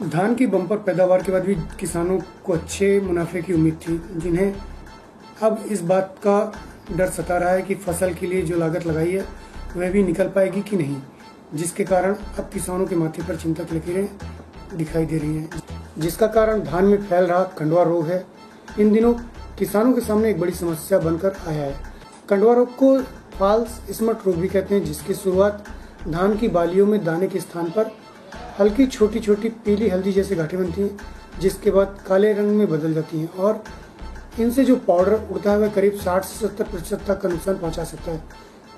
धान की बम्पर पैदावार के बाद भी किसानों को अच्छे मुनाफे की उम्मीद थी, जिन्हें अब इस बात का डर सता रहा है कि फसल के लिए जो लागत लगाई है वह भी निकल पाएगी कि नहीं, जिसके कारण अब किसानों के माथे पर चिंता की लकीरें दिखाई दे रही हैं, जिसका कारण धान में फैल रहा कंडवा रोग है। इन दिनों किसानों के सामने एक बड़ी समस्या बनकर आया है। कंडवा रोग को फाल्स स्मट रोग भी कहते हैं, जिसकी शुरुआत धान की बालियों में दाने के स्थान पर हल्की छोटी छोटी पीली हल्दी जैसी गांठें बनती हैं, जिसके बाद काले रंग में बदल जाती हैं और इनसे जो पाउडर उड़ता है वह करीब 60 से 70% तक का नुकसान पहुंचा सकता है,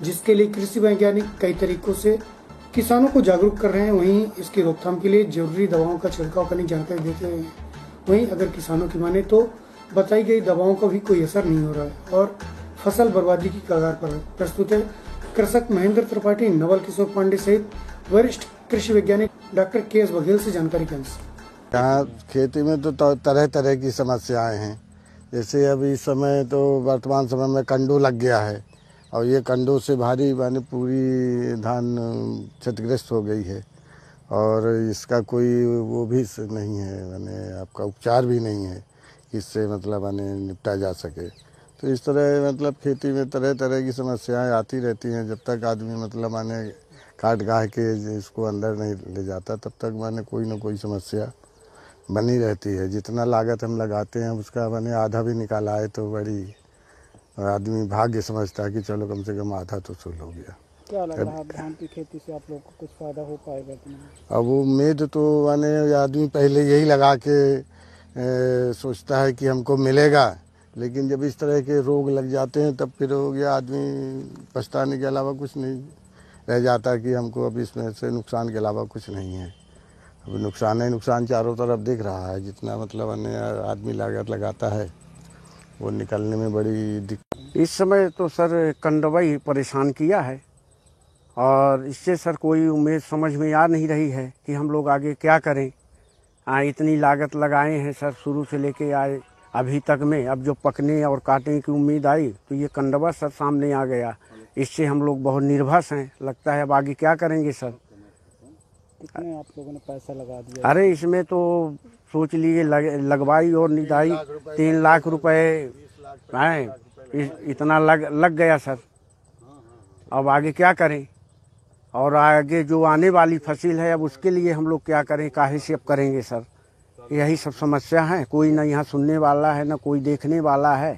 जिसके लिए कृषि वैज्ञानिक कई तरीकों से किसानों को जागरूक कर रहे हैं। वहीं इसकी रोकथाम के लिए जरूरी दवाओं का छिड़काव करने की जानकारी देते हैं। वहीं अगर किसानों की माने तो बताई गई दवाओं का भी कोई असर नहीं हो रहा है और फसल बर्बादी की कगार पर है। प्रस्तुत है कृषक महेंद्र त्रिपाठी, नवल किशोर पांडे सहित वरिष्ठ कृषि वैज्ञानिक डॉक्टर के.एस. बघेल से जानकारी के अनुसार। यहाँ खेती में तो तरह तरह की समस्याएं हैं। जैसे अभी इस समय तो वर्तमान समय में कंडू लग गया है और ये कंडू से भारी माने पूरी धान क्षतिग्रस्त हो गई है और इसका कोई वो भी नहीं है, माने आपका उपचार भी नहीं है इससे मतलब माने निपटा जा सके। तो इस तरह मतलब खेती में तरह तरह की समस्याएं आती रहती हैं। जब तक आदमी मतलब माने काट गाह के इसको अंदर नहीं ले जाता तब तक माने कोई ना कोई समस्या बनी रहती है। जितना लागत हम लगाते हैं उसका माने आधा भी निकाला है तो बड़ी आदमी भाग्य समझता है कि चलो कम से कम आधा तो सुल हो गया। क्या लग रहा है धान की खेती से आप लोग को कुछ फायदा हो पाएगा कि नहीं? अब उम्मीद तो माने आदमी पहले यही लगा के सोचता है कि हमको मिलेगा, लेकिन जब इस तरह के रोग लग जाते हैं तब फिर हो गया, आदमी पछताने के अलावा कुछ नहीं रह जाता कि हमको अब इसमें से नुकसान के अलावा कुछ नहीं है। अब नुकसान ही नुकसान चारों तरफ दिख रहा है। जितना मतलब अन्य आदमी लागत लगाता है वो निकलने में बड़ी दिक्कत। इस समय तो सर कंडवा ही परेशान किया है और इससे सर कोई उम्मीद समझ में आ नहीं रही है कि हम लोग आगे क्या करें। इतनी लागत लगाए हैं सर शुरू से लेके आए अभी तक में, अब जो पकने और काटने की उम्मीद आई तो ये कंडवा सर सामने आ गया। इससे हम लोग बहुत निर्भस हैं, लगता है अब आगे क्या करेंगे सर। कितने आप लोगों ने पैसा लगा दिया? अरे इसमें तो सोच लिए लगवाई और निदाई 3 लाख रुपए इतना लग गया सर। अब आगे क्या करें और आगे जो आने वाली फसल है अब उसके लिए हम लोग क्या करें, काहे से अब करेंगे सर। यही सब समस्या है, कोई ना यहाँ सुनने वाला है ना कोई देखने वाला है।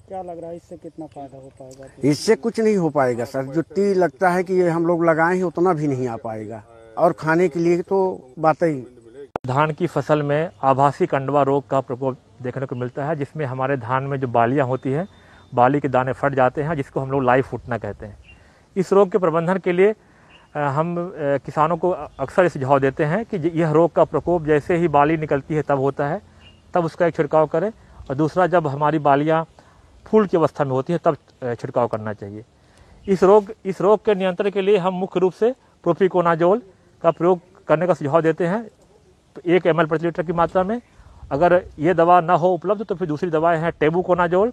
क्या लग रहा है इससे कितना फायदा हो पाएगा? इससे कुछ नहीं हो पाएगा सर। जुट्टी लगता है कि ये हम लोग लगाए हैं उतना भी नहीं आ पाएगा और खाने के लिए तो बात ही। धान की फसल में आभासी कंडवा रोग का प्रकोप देखने को मिलता है, जिसमें हमारे धान में जो बालियां होती हैं, बाली के दाने फट जाते हैं, जिसको हम लोग लाई फूटना कहते हैं। इस रोग के प्रबंधन के लिए हम किसानों को अक्सर सुझाव देते हैं कि यह रोग का प्रकोप जैसे ही बाली निकलती है तब होता है, तब उसका एक छिड़काव करें, और दूसरा जब हमारी बालियाँ फूल की अवस्था में होती है तब छिड़काव करना चाहिए। इस रोग के नियंत्रण के लिए हम मुख्य रूप से प्रोपिकोनाजोल का प्रयोग करने का सुझाव देते हैं, तो 1 ml प्रति लीटर की मात्रा में। अगर ये दवा ना हो उपलब्ध तो फिर दूसरी दवाएं हैं टेबुकोनाजोल,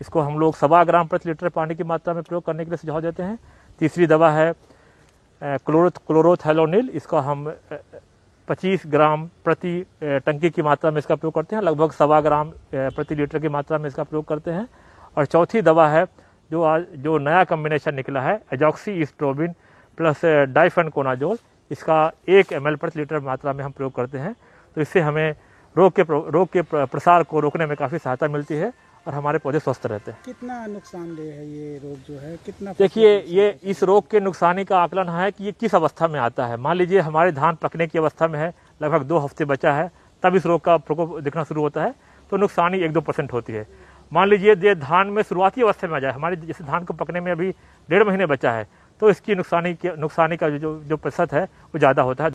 इसको हम लोग 1.25 ग्राम प्रति लीटर पानी की मात्रा में प्रयोग करने के लिए सुझाव देते हैं। तीसरी दवा है क्लोरोथैलोनिल, इसका हम 25 ग्राम प्रति टंकी की मात्रा में इसका प्रयोग करते हैं, लगभग 1.25 ग्राम प्रति लीटर की मात्रा में इसका प्रयोग करते हैं। और चौथी दवा है जो नया कम्बिनेशन निकला है एजॉक्सीस्ट्रोबिन प्लस डाइफेनकोनाजोल, इसका 1 ml प्रति लीटर मात्रा में हम प्रयोग करते हैं। तो इससे हमें रोग के प्रसार को रोकने में काफ़ी सहायता मिलती है और हमारे पौधे स्वस्थ रहते हैं। कितना नुकसानदेह है ये रोग जो है? कितना? देखिए, ये इस रोग के नुकसानी का आकलन है कि ये किस अवस्था में आता है। मान लीजिए हमारे धान पकने की अवस्था में है, लगभग 2 हफ्ते बचा है, तब इस रोग का प्रकोप दिखना शुरू होता है, तो नुकसानी 1-2% होती है। मान लीजिए ये धान में शुरुआती अवस्था में आ जाए, हमारे जैसे धान को पकने में अभी 1.5 महीने बचा है, तो इसकी नुकसानी का जो प्रतिशत है वो ज़्यादा होता है।